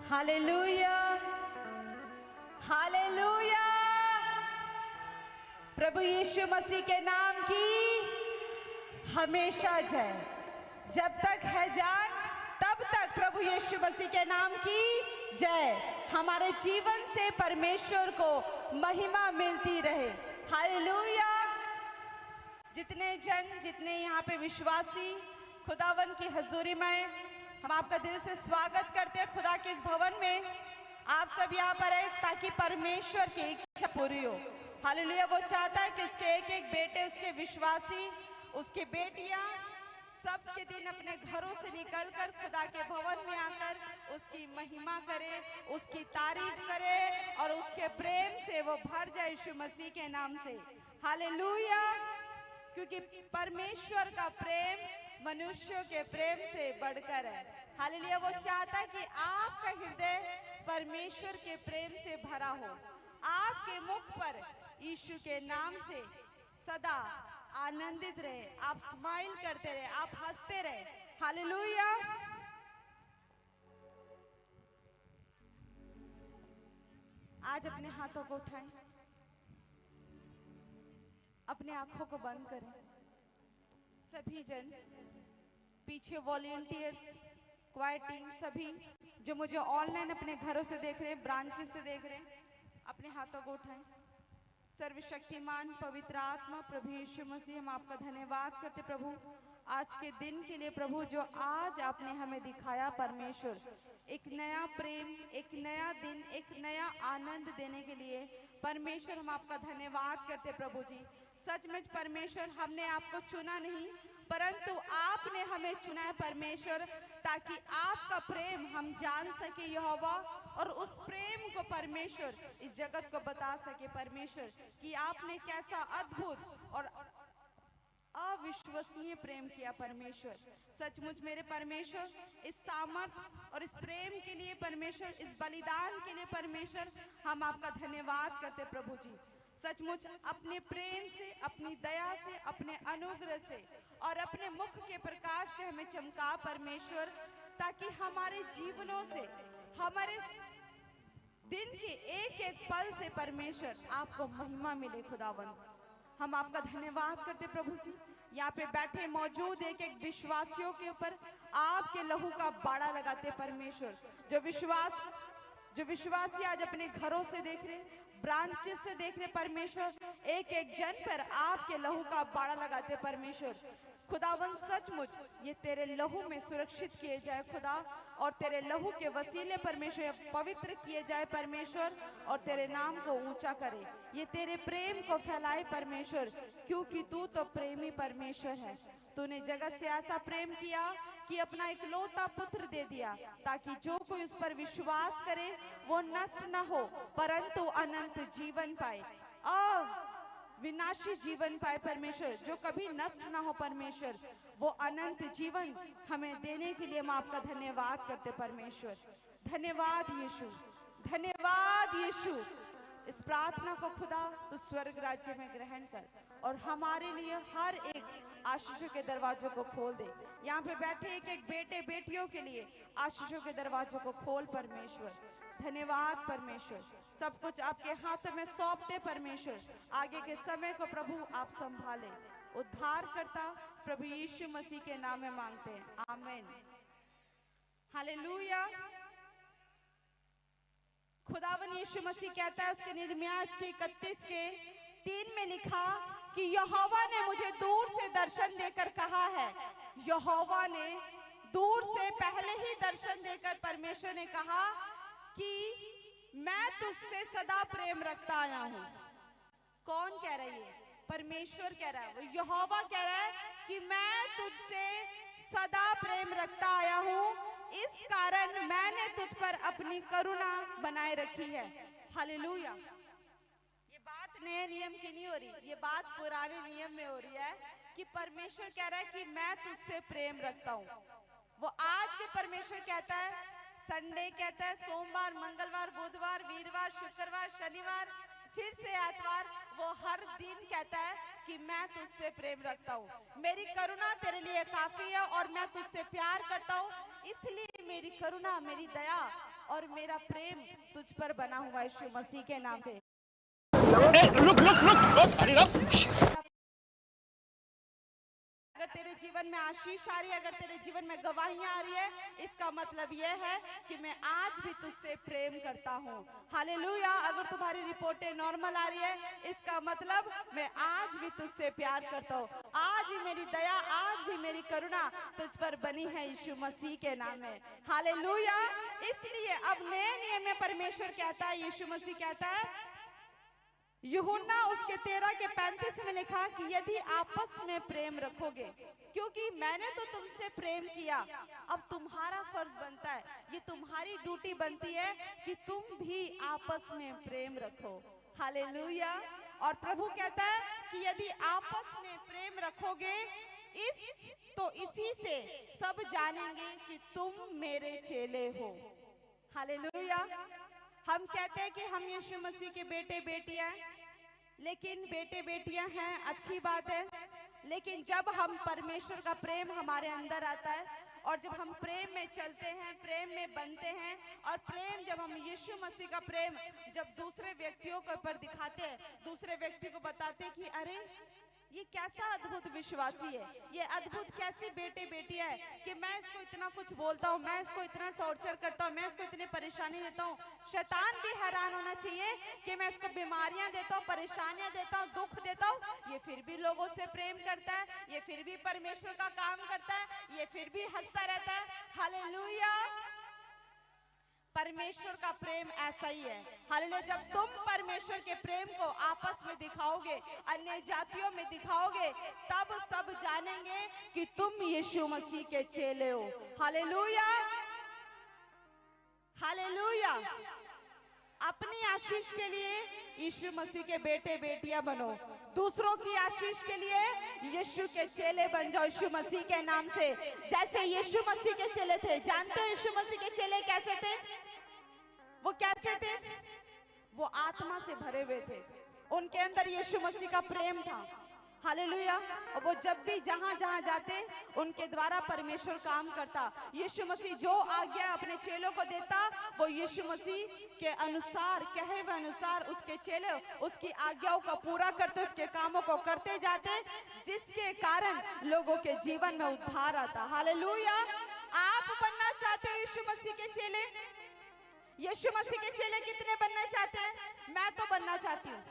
Hallelujah, hallelujah. प्रभु यीशु मसीह के नाम की हमेशा जय। जब तक है जान तब तक प्रभु यीशु मसीह के नाम की जय। हमारे जीवन से परमेश्वर को महिमा मिलती रहे। हालेलुया। जितने यहाँ पे विश्वासी खुदावन की हजूरी में, हम आपका दिल से स्वागत करते हैं खुदा के इस भवन में। आप सब यहाँ पर आए ताकि परमेश्वर की इच्छा पूरी हो। हालेलुया। वो चाहता है कि उसके एक एक बेटे, उसके विश्वासी, उसकी बेटियां सब के दिन अपने घरों से निकलकर खुदा के भवन में आकर उसकी महिमा करे, उसकी तारीफ करे और उसके प्रेम से वो भर जाए यीशु मसीह के नाम से। हालेलुया। क्योंकि परमेश्वर का प्रेम मनुष्यों के प्रेम से बढ़कर है। हालेलुया। वो चाहता है कि आपका हृदय परमेश्वर के प्रेम से भरा हो। आपके मुख पर यीशु के नाम से सदा आनंदित रहे, आप स्माइल करते रहे, आप हंसते रहे। हालेलुया। आज अपने हाथों को उठाएं, अपने आंखों को बंद करें। सभी जन, पीछे वॉलेंटियर्स, क्वायर टीम, सभी जो मुझे ऑनलाइन अपने घरों से देख रहे हैं, ब्रांचेस से देख रहे हैं, अपने हाथों को उठाएं। सर्वशक्तिमान पवित्र आत्मा प्रभु यीशु मसीह, हम आपका धन्यवाद करते प्रभु आज के दिन के लिए प्रभु, जो आज आपने हमें दिखाया परमेश्वर, एक नया प्रेम, एक नया दिन, एक नया आनंद देने के लिए परमेश्वर हम आपका धन्यवाद करते प्रभु जी। सचमुच परमेश्वर, हमने आपको चुना नहीं परंतु आपने हमें चुना है परमेश्वर, ताकि आपका प्रेम हम जान सके यहोवा, और उस प्रेम को परमेश्वर इस जगत को बता सके परमेश्वर कि आपने कैसा अद्भुत और अविश्वसनीय प्रेम किया परमेश्वर। सचमुच मेरे परमेश्वर, इस सामर्थ और इस प्रेम के लिए परमेश्वर, इस बलिदान के लिए परमेश्वर, हम आपका धन्यवाद करते प्रभु जी। सचमुच अपने प्रेम से, अपनी दया से, अपने अनुग्रह से और अपने मुख के प्रकाश से हमें चमका परमेश्वर, ताकि हमारे जीवनों से, हमारे दिन के एक एक पल से परमेश्वर आपको महिमा मिले खुदावन। हम आपका धन्यवाद करते प्रभु जी। यहाँ पे बैठे मौजूद एक एक विश्वासियों के ऊपर आपके लहू का बाड़ा लगाते परमेश्वर। जो विश्वासी आज अपने घरों से देख रहे, ब्रांचेस से देख रहे परमेश्वर, एक एक जन पर आपके लहू का बाड़ा लगाते परमेश्वर। खुदावन सचमुच ये तेरे लहू में सुरक्षित किए जाए खुदा, और तेरे लहू के वसीले परमेश्वर पवित्र किए जाए परमेश्वर, और तेरे नाम को ऊंचा करे, ये तेरे प्रेम को फैलाए परमेश्वर, क्योंकि तू तो प्रेमी परमेश्वर है। तूने जगत से ऐसा प्रेम किया कि अपना इकलौता पुत्र दे दिया, ताकि जो कोई उस पर विश्वास करे वो नष्ट न हो परंतु अनंत जीवन पाए, विनाशी जीवन पाए परमेश्वर, जो कभी नष्ट ना हो परमेश्वर, वो अनंत जीवन हमें देने के लिए हम आपका धन्यवाद करते परमेश्वर। धन्यवाद यीशु, धन्यवाद यीशु। इस प्रार्थना को खुदा तू स्वर्ग राज्य में ग्रहण कर और हमारे लिए हर एक आशीषों के दरवाजों को खोल दे। यहाँ पे बैठे एक एक बेटे बेटियों के लिए आशीषों के दरवाजों को खोल परमेश्वर। धन्यवाद परमेश्वर। सब कुछ आपके हाथों में सौंपते परमेश्वर। आगे के समय को प्रभु आप संभाले। उद्धार करता प्रभु यीशु मसीह के नाम में मांगते हैं, आमीन। हालेलुया। खुदावन यीशु मसीह कहता है उसके यिर्मयाह के 31 के 3 में लिखा कि यहोवा ने मुझे दूर से दर्शन देकर कहा है। यहोवा ने दूर से पहले ही दर्शन देकर परमेश्वर ने कहा कि मैं तुझसे सदा प्रेम रखता आया हूं। कौन कह रही है? परमेश्वर कह रहा है, वो यहोवा कह रहा है कि मैं तुझसे सदा प्रेम रखता आया हूं, इस कारण मैंने तुझ पर अपनी करुणा बनाए रखी है। हालेलुया। ये बात नए नियम की नहीं हो रही, ये बात पुराने नियम में हो रही है कि परमेश्वर कह रहा है कि मैं तुझसे प्रेम रखता हूँ। वो आज के परमेश्वर कहता है, संडे कहता है, सोमवार, मंगलवार, बुधवार, वीरवार, शुक्रवार, शनिवार, फिर से आत्मार, वो हर दिन कहता है कि मैं तुझसे प्रेम रखता हूँ, मेरी करुणा तेरे लिए काफी है और मैं तुझसे प्यार करता हूँ, इसलिए मेरी करुणा, मेरी दया और मेरा प्रेम तुझ पर बना हुआ है यीशु मसीह के नाम से। रुक। अगर तेरे जीवन में आशीष आ रही है, अगर तेरे जीवन में गवाहियां आ रही है, इसका मतलब यह है कि मैं आज भी तुझसे प्रेम करता हूँ। हालेलुया। अगर तुम्हारी रिपोर्टें नॉर्मल आ रही है, इसका मतलब मैं आज भी तुझसे प्यार करता हूँ। आज भी मेरी दया, आज भी मेरी करुणा तुझ पर बनी है यीशु मसीह के नाम में। हालेलुया। इसलिए अब नए नियम में परमेश्वर कहता है, यीशु मसीह कहता है, यूहन्ना उसके 13 के 35 में लिखा कि यदि आपस में प्रेम रखोगे, क्योंकि मैंने तो तुमसे प्रेम किया, अब तुम्हारा फर्ज बनता है, ये तुम्हारी ड्यूटी बनती है कि तुम भी आपस में प्रेम रखो। हालेलुया। और प्रभु कहता है कि यदि आपस में प्रेम रखोगे, इसी से सब जानेंगे कि तुम मेरे चेले हो। हालेलुया। हम कहते हैं कि हम यीशु मसीह के बेटे बेटियां, लेकिन बेटे बेटियां हैं, अच्छी बात है, लेकिन जब हम परमेश्वर का प्रेम हमारे अंदर आता है और जब हम प्रेम में चलते हैं, प्रेम में बनते हैं, और प्रेम जब हम यीशु मसीह का प्रेम जब दूसरे व्यक्तियों के ऊपर दिखाते हैं, दूसरे व्यक्ति को बताते हैं कि अरे ये कैसा अद्भुत विश्वासी है, ये अद्भुत कैसी बेटे बेटी है कि मैं इसको इतना कुछ बोलता हूँ, मैं इसको इतना टॉर्चर करता हूँ, मैं इसको इतनी परेशानी देता हूँ। शैतान भी हैरान होना चाहिए कि मैं इसको बीमारियां देता हूँ, परेशानियां देता हूँ, दुख देता हूँ, ये फिर भी लोगों से प्रेम करता है, ये फिर भी परमेश्वर का काम करता है, ये फिर भी हंसता रहता है। हालेलुया। परमेश्वर का प्रेम ऐसा ही है। हालेलुया। जब तुम परमेश्वर के प्रेम को आपस में दिखाओगे, अन्य जातियों में दिखाओगे, तब सब जानेंगे कि तुम यीशु मसीह के चेले हो। हालेलुया। हालेलुया। अपनी आशीष के लिए यीशु मसीह के बेटे बेटियां बनो, दूसरों की आशीष के लिए यीशु के चेले बन जाओ यीशु मसीह के नाम से। जैसे यीशु मसीह के चेले थे, जानते हो यीशु मसीह के चेले कैसे थे? वो कैसे थे? वो आत्मा से भरे हुए थे, उनके अंदर यीशु मसीह का प्रेम था। हालेलुया। और वो जब भी जहां जहां जाते, उनके द्वारा परमेश्वर काम करता। यीशु मसीह जो आज्ञा अपने चेलों को देता, वो यीशु मसीह के अनुसार, कहे हुए अनुसार उसके चेले उसकी आज्ञाओं का पूरा करते, उसके कामों को करते जाते, जिसके कारण लोगों के जीवन में उद्धार आता। हालेलुया। आप बनना चाहते हो यीशु मसीह के चेले? यीशु मसीह के चेले कितने बनना चाहते हैं? मैं तो बनना चाहती हूँ।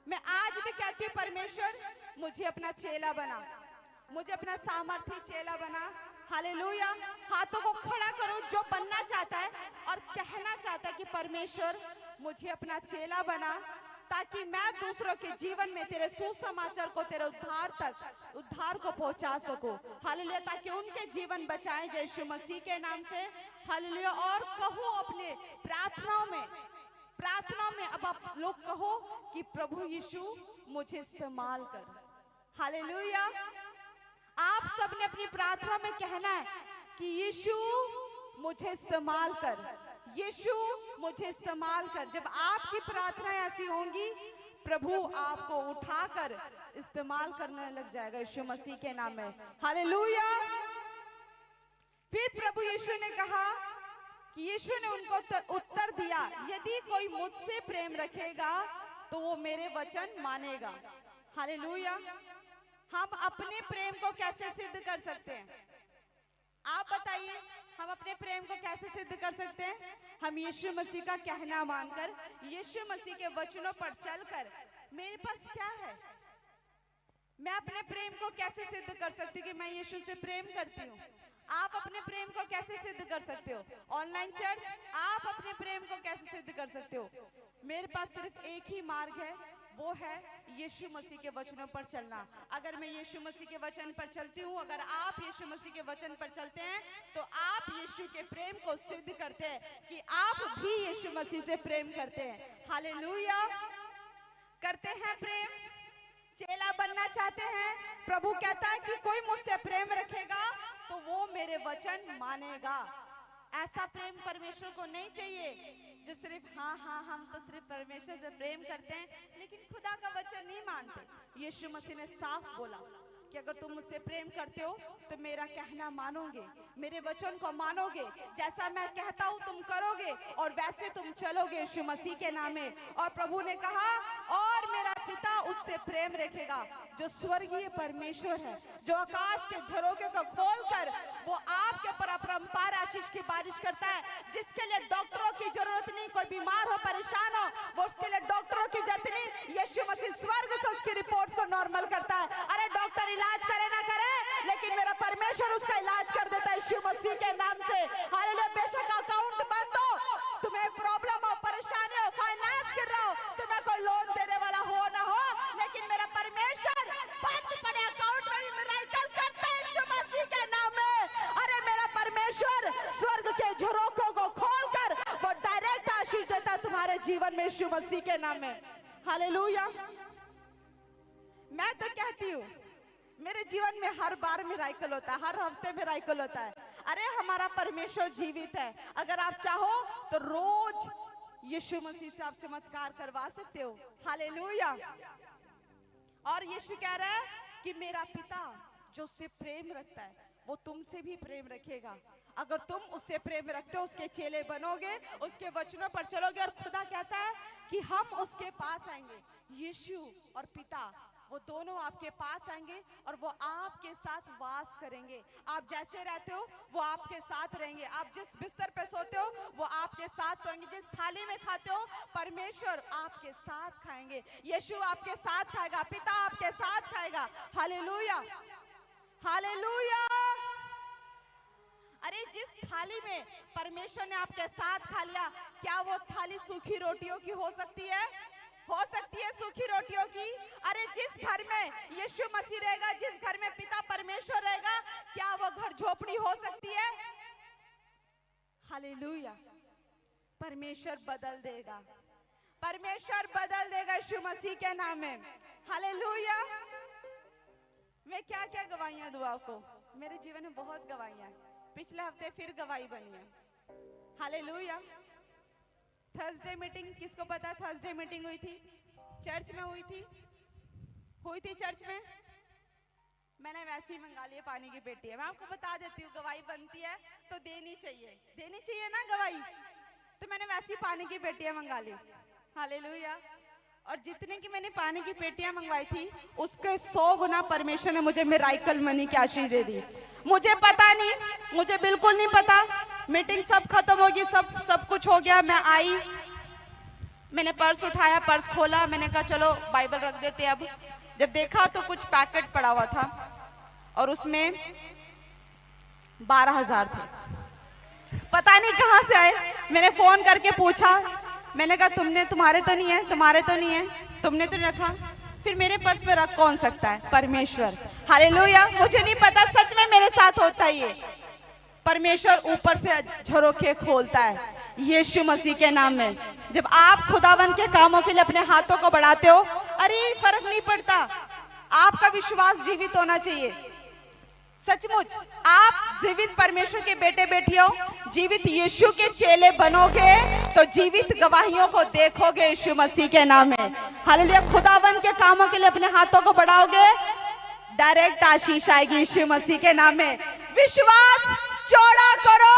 मैं आज भी कहती हूँ, परमेश्वर मुझे अपना चेला बना, मुझे अपना सामर्थी चेला बना। हालेलुया। हाथों को खड़ा करो जो बनना चाहता है और कहना चाहता है कि परमेश्वर मुझे अपना चेला बना, ताकि मैं दूसरों के जीवन में तेरे सुसमाचार को, तेरे उद्धार को पहुंचा सकूं। हालेलुया। ताकि उनके जीवन बचाए जाए यीशु मसीह के नाम से। हालेलुया। और कहो अपने प्रार्थनाओं में अब आप लोग कहो कि प्रभु यीशु मुझे इस्तेमाल कर। हालेलुया। आप सबने अपनी प्रार्थना में कहना है कि यीशु मुझे इस्तेमाल कर, यीशु मुझे इस्तेमाल कर। जब आपकी प्रार्थनाएं ऐसी होंगी, प्रभु आपको उठाकर इस्तेमाल करने लग जाएगा यीशु मसीह के नाम में। हालेलुया। फिर प्रभु यीशु ने कहा कि यीशु ने उनको उत्तर दिया, यदि कोई मुझसे प्रेम रखेगा तो वो मेरे वचन मानेगा। हालेलुया। हम अपने प्रेम को कैसे सिद्ध कर सकते हैं? आप बताइए, हम अपने प्रेम को कैसे सिद्ध कर सकते हैं? हम यीशु मसीह का कहना मानकर, यीशु मसीह के वचनों पर चलकर, मेरे पास क्या है, मैं अपने प्रेम को कैसे सिद्ध कर सकती हूँ कि मैं यीशु से प्रेम करती हूँ? आप अपने प्रेम को कैसे सिद्ध कर सकते हो? ऑनलाइन चर्च, आप अपने प्रेम को कैसे सिद्ध कर सकते हो? मेरे पास सिर्फ एक ही मार्ग है, वो है यीशु मसीह के वचनों पर चलना। अगर मैं यीशु मसीह के वचन पर चलती हूँ, अगर आप यीशु मसीह के वचन पर चलते हैं, तो आप यीशु के प्रेम को सिद्ध करते हैं कि आप भी यीशु मसीह से प्रेम करते हैं। हालेलुया। करते हैं प्रेम, चेला बनना चाहते हैं। प्रभु कहता है कि कोई मुझसे प्रेम रखेगा तो वो मेरे वचन मानेगा। ऐसा प्रेम परमेश्वर को नहीं चाहिए जो सिर्फ हाँ हम तो सिर्फ परमेश्वर से प्रेम करते हैं लेकिन खुदा का वचन नहीं मानते। यीशु मसीह ने साफ बोला कि अगर तुम मुझसे प्रेम करते हो तो मेरा कहना मानोगे, मेरे वचन को मानोगे, जैसा मैं कहता हूँ तुम करोगे और वैसे तुम चलोगे यीशु मसीह के नाम में। और प्रभु ने कहा और मेरा पिता उससे प्रेम रखेगा, जो स्वर्गीय परमेश्वर है, जो आकाश के झरोखे को खोलकर वो आपके ऊपर अपरंपार आशीष की बारिश करता है, जिसके लिए डॉक्टरों की जरूरत नहीं, कोई बीमार हो परेशान हो वो उसके लिए डॉक्टरों की जरूरत नहीं, यीशु मसीह स्वर्ग से उसकी रिपोर्ट को नॉर्मल करता है। अरे डॉक्टर इलाज करे ना करे, लेकिन मेरा परमेश्वर उसका इलाज कर देता है यीशु मसीह के नाम से। हालेलुया। बेशक अकाउंट बंद हो, तुम्हें प्रॉब्लम हो, परेशानी हो, फाइनेंस गिर रहा हो, तुम्हें कोई लोन देने वाला हो ना हो, लेकिन मेरा परमेश्वर बंद पड़े अकाउंट में भी मिराकल करता है यीशु मसीह के नाम में। अरे मेरा परमेश्वर स्वर्ग के झरोखों को खोलकर वो डायरेक्ट आशीष देता है तुम्हारे जीवन में यीशु मसीह के नाम में। हालेलुया। मैं तो कहती हूँ मेरे जीवन में हर बार मिराकल होता है, हर हफ्ते मिराकल होता है। अरे हमारा परमेश्वर जीवित है, अगर आप चाहो तो रोज यीशु मसीह से आप चमत्कार करवा सकते हो। हालेलुया। और यीशु कह रहा है कि मेरा पिता जो उससे प्रेम रखता है वो तुमसे भी प्रेम रखेगा। अगर तुम उससे प्रेम रखते हो, उसके चेले बनोगे, उसके वचनों पर चलोगे। और खुदा कहता है कि हम उसके पास आएंगे, यीशु और पिता वो दोनों आपके पास आएंगे और वो आपके साथ वास करेंगे। आप जैसे रहते हो वो आपके साथ रहेंगे, आप जिस बिस्तर पे सोते हो वो आपके साथ सोएंगे, जिस थाली में खाते हो परमेश्वर आपके साथ खाएंगे, यीशु आपके साथ खाएगा, पिता आपके साथ खाएगा। हालेलुया। हालेलुया। अरे जिस थाली में परमेश्वर ने आपके साथ खा लिया, क्या वो थाली सूखी रोटियों की हो सकती है? हो सकती है सूखी रोटियों की? अरे जिस घर में यीशु मसीह रहेगा, जिस घर में पिता परमेश्वर रहेगा, क्या वो घर झोपड़ी हो सकती है? हालेलुया। परमेश्वर बदल देगा, परमेश्वर बदल देगा यीशु मसीह के नाम में। हालेलुया। मैं क्या क्या गवाहियां दूं आपको, मेरे जीवन में बहुत गवाहियां, पिछले हफ्ते फिर गवाही बनी है। हालेलुया। थर्सडे मीटिंग, किसको पता है थर्सडे मीटिंग हुई थी? चर्च में हुई थी चर्च में। मैंने वैसे ही मंगा लिए पानी की पेटी है। मैं आपको बता देती हूँ, गवाही बनती है तो देनी चाहिए ना गवाही, तो मैंने वैसे ही पानी की पेटियां मंगा ली। हालेलुया। और जितने की मैंने पानी की पेटियां मंगवाई थी उसके 100 गुना परमेश्वर ने मुझे मिराकल मनी की आशीष दे दी। मुझे पता नहीं, मुझे बिल्कुल नहीं पता। मीटिंग सब खत्म होगी, सब कुछ हो गया। मैं आई, मैंने पर्स उठाया, पर्स खोला, मैंने कहा चलो बाइबल रख देते। अब जब देखा तो कुछ पैकेट पड़ा हुआ था और उसमें 12,000 थे। पता नहीं कहाँ से आए। मैंने फोन करके पूछा, मैंने कहा तुम्हारे तो नहीं है, तुमने तो नहीं रखा। फिर मेरे पर्स पे रख कौन सकता है? परमेश्वर। हालेलुया। मुझे नहीं पता, सच में मेरे साथ होता ही है। परमेश्वर ऊपर से झरोखे खोलता है यीशु मसीह के नाम में। जब आप खुदावन के कामों के लिए अपने हाथों को बढ़ाते हो, अरे फर्क नहीं पड़ता, आपका विश्वास जीवित होना चाहिए। सचमुच आप जीवित परमेश्वर के बेटे बेटी हो, जीवित यीशु के चेले बनोगे तो जीवित गवाहियों को देखोगे यीशु मसीह के नाम में। हालेलुया। खुदावन के कामों के लिए अपने हाथों को बढ़ाओगे, डायरेक्ट आशीष आएगी यीशु मसीह के नाम में। विश्वास चौड़ा करो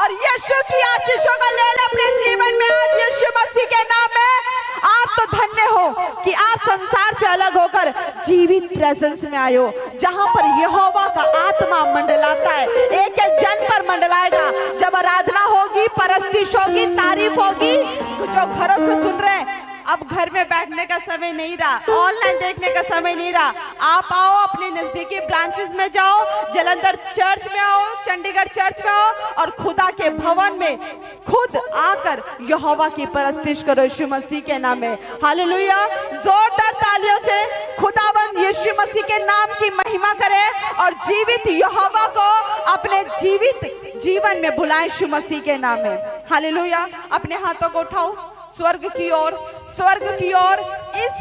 और यीशु की आशीषों का ले लो अपने जीवन में आज यीशु मसीह के नाम में। आप तो धन्य हो कि आप संसार से अलग होकर जीवित प्रेजेंस में आए हो, जहां पर यहोवा का आत्मा मंडलाता है। एक एक जन पर मंडलाएगा। जब आराधना होगी, परस्तिश होगी, तारीफ होगी, जो घरों से सुन रहे हैं, अब घर में बैठने का समय नहीं रहा, ऑनलाइन देखने का समय नहीं रहा। आप आओ, अपने नजदीकी ब्रांचेस में जाओ, जलंधर चर्च में आओ, चंडीगढ़ चर्च में आओ और खुदा के भवन में खुद आकर यहोवा की परस्तिश करो यीशु मसीह के नाम में। हालेलुया। जोरदार तालियों से खुदावंद यीशु मसीह के नाम की महिमा करे और जीवित यहोवा को अपने जीवित जीवन में बुलाए यीशु मसीह के नाम में। हालेलुया। अपने हाथों को उठाओ स्वर्ग की ओर, स्वर्ग की ओर।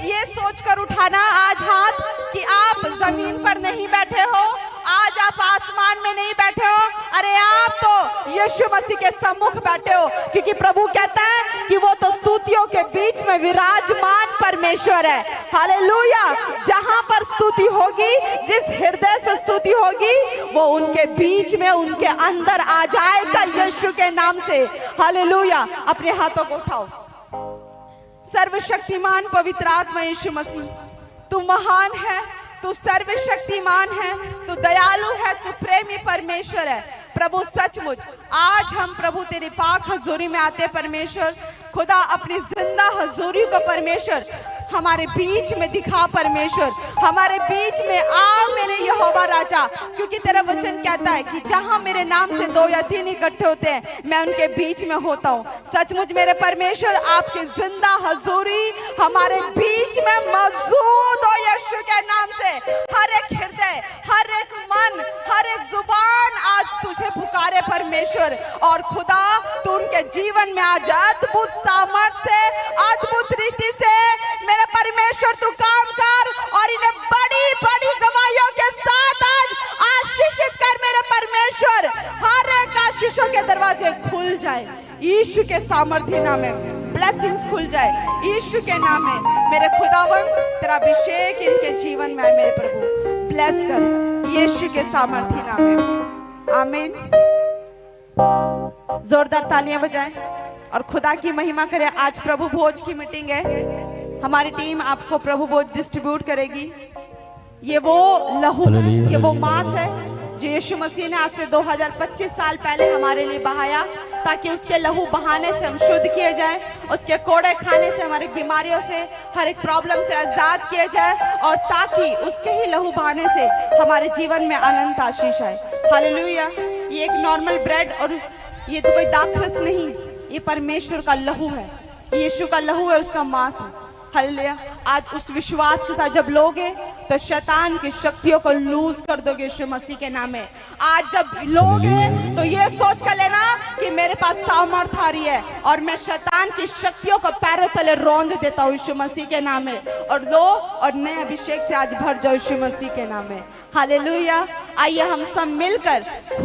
ये सोचकर उठाना आज हाथ कि आप जमीन पर नहीं बैठे हो, आज आप आसमान में नहीं बैठे हो, अरे आप तो यीशु मसीह के सम्मुख बैठे हो, क्योंकि प्रभु कहता है कि वो तो स्तुतियों के बीच में विराजमान परमेश्वर है। हालेलुया। जहां पर स्तुति होगी, जिस हृदय से स्तुति होगी, वो उनके बीच में, उनके अंदर आ जाएगा यीशु के नाम से। हालेलुया। अपने हाथों को उठाओ। सर्वशक्तिमान पवित्र आत्मा यीशु मसीह, तू महान है, तू सर्वशक्तिमान है, तू दयालु है, तू प्रेमी परमेश्वर है। प्रभु सचमुच आज हम प्रभु तेरी पाक हजूरी में आते परमेश्वर खुदा, अपनी जिंदा हजूरी को परमेश्वर हमारे बीच में दिखा परमेश्वर, हमारे बीच में आ मेरे यहोवा राजा, क्योंकि तेरा वचन कहता है कि जहां मेरे नाम से 2 या 3 इकट्ठे होते हैं, मैं उनके बीच में होता हूं। सचमुच मेरे परमेश्वर आपकी जिंदा हजूरी हमारे बीच में मौजूद हो यीशु के नाम से। हर एक हृदय, हर एक मन, हर एक जुबान आज तुझे पुकारे परमेश्वर, और खुदा तू उनके जीवन में आज अद्भुत सामर्थ्य से, अद्भुत रीति से मेरे परमेश्वर तू काम कर, और इन्हें बड़ी बड़ी गवाहियों के साथ आज आशीषित कर मेरे परमेश्वर। हर एक आशीषों के दरवाजे खुल जाए यीशु के सामर्थ्य नाम में, ब्लेसिंग्स खुल जाए यीशु के नाम में। मेरे खुदावन तेरा अभिषेक इनके जीवन में आए मेरे प्रभु, ब्लेस कर यीशु के सामर्थ्य नाम में, आमीन। जोरदार तालियां बजाएं और खुदा की महिमा करें। आज प्रभु भोज की मीटिंग है, हमारी टीम आपको प्रभु भोज डिस्ट्रीब्यूट करेगी। ये वो लहू, ये वो मांस है जो यीशु मसीह ने आज से 2025 साल पहले हमारे लिए बहाया, ताकि उसके लहू बहाने से हम शुद्ध किए जाएं, उसके कोड़े खाने से हमारी बीमारियों से, हर एक प्रॉब्लम से आजाद किए जाए, और ताकि उसके ही लहू बहाने से हमारे जीवन में अनंत आशीष आए। हालेलुया। ये एक नॉर्मल ब्रेड और ये तो कोई दाखरस नहीं, ये परमेश्वर का लहू है, यीशु का लहू है, उसका मांस है। हालेलुया। आज उस विश्वास के साथ जब लोगे तो शैतान की शक्तियों को लूज कर दोगे यीशु मसीह के नाम में। आज जब लोगे तो ये सोच कर लेना कि मेरे पास सामर्थ आ रही है और मैं शैतान की शक्तियों को पैरों तले रौंद देता हूँ यीशु मसीह के नाम में, और लो और नए अभिषेक से आज भर जाओ यीशु मसीह के नाम में। हालेलुया। आइए हम सब मिलकर